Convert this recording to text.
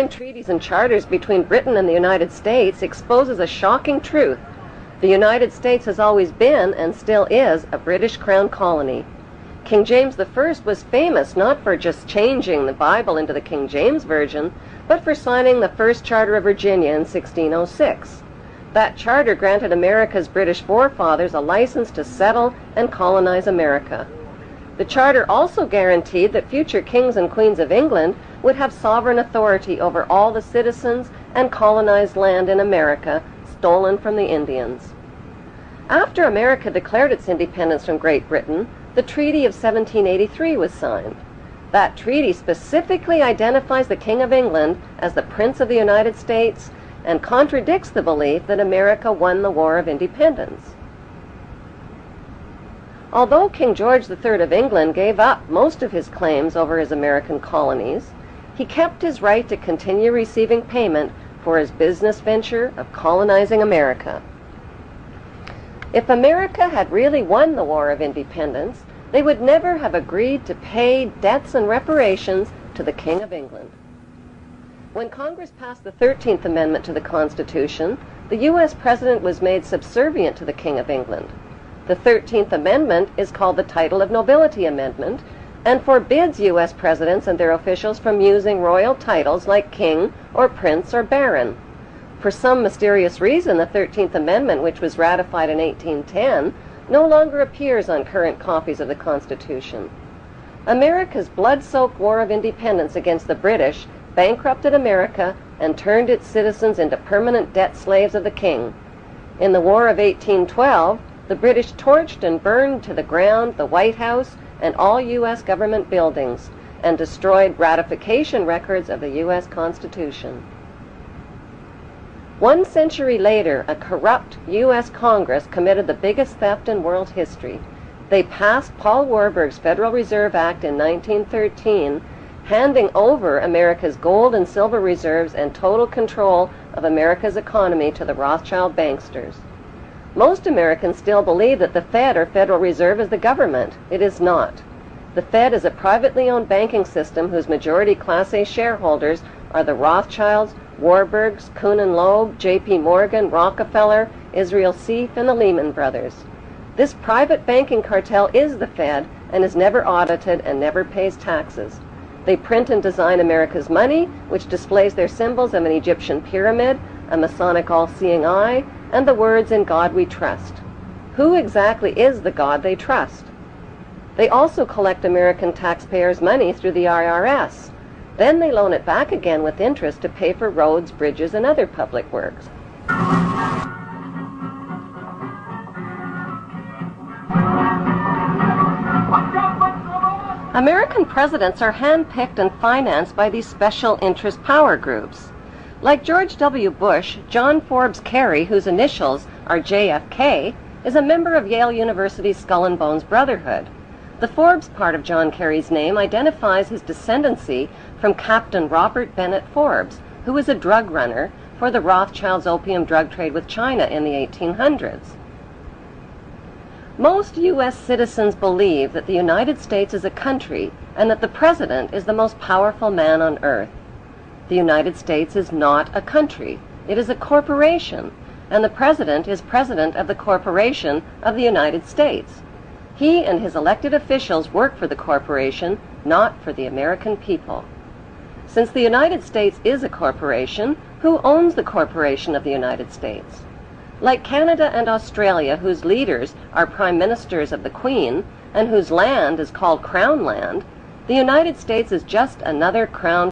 Treaties and charters between Britain and the United States exposes a shocking truth. The United States has always been, and still is, a British Crown colony. King James I was famous not for just changing the Bible into the King James Version, but for signing the First Charter of Virginia in 1606. That charter granted America's British forefathers a license to settle and colonize America. The charter also guaranteed that future kings and queens of England would have sovereign authority over all the citizens and colonized land in America stolen from the Indians. After America declared its independence from Great Britain, the Treaty of 1783 was signed. That treaty specifically identifies the King of England as the Prince of the United States and contradicts the belief that America won the War of Independence. Although King George III of England gave up most of his claims over his American colonies, he kept his right to continue receiving payment for his business venture of colonizing America. If America had really won the War of Independence, they would never have agreed to pay debts and reparations to the King of England. When Congress passed the 13th Amendment to the Constitution, the U.S. President was made subservient to the King of England. The 13th Amendment is called the Title of Nobility Amendment and forbids U.S. presidents and their officials from using royal titles like king or prince or baron. For some mysterious reason, the 13th Amendment, which was ratified in 1810, no longer appears on current copies of the Constitution. America's blood-soaked War of Independence against the British bankrupted America and turned its citizens into permanent debt slaves of the king. In the War of 1812, the British torched and burned to the ground the White House and all U.S. government buildings and destroyed ratification records of the U.S. Constitution. 1 century later, a corrupt U.S. Congress committed the biggest theft in world history. They passed Paul Warburg's Federal Reserve Act in 1913, handing over America's gold and silver reserves and total control of America's economy to the Rothschild banksters. Most Americans still believe that the Fed or Federal Reserve is the government. It is not. The Fed is a privately owned banking system whose majority Class A shareholders are the Rothschilds, Warburgs, Kuhn and Loeb, J.P. Morgan, Rockefeller, Israel Seif, and the Lehman Brothers. This private banking cartel is the Fed and is never audited and never pays taxes. They print and design America's money, which displays their symbols of an Egyptian pyramid, a Masonic all-seeing eye, and the words "In God We Trust." Who exactly is the God they trust? They also collect American taxpayers' money through the IRS. Then they loan it back again with interest to pay for roads, bridges, and other public works. American presidents are handpicked and financed by these special interest power groups. Like George W. Bush, John Forbes Kerry, whose initials are JFK, is a member of Yale University's Skull and Bones Brotherhood. The Forbes part of John Kerry's name identifies his descendancy from Captain Robert Bennett Forbes, who was a drug runner for the Rothschilds' opium drug trade with China in the 1800s. Most U.S. citizens believe that the United States is a country and that the President is the most powerful man on earth. The United States is not a country. It is a corporation, and the President is President of the Corporation of the United States. He and his elected officials work for the corporation, not for the American people. Since the United States is a corporation, who owns the corporation of the United States? Like Canada and Australia, whose leaders are prime ministers of the Queen, and whose land is called Crown Land, the United States is just another crown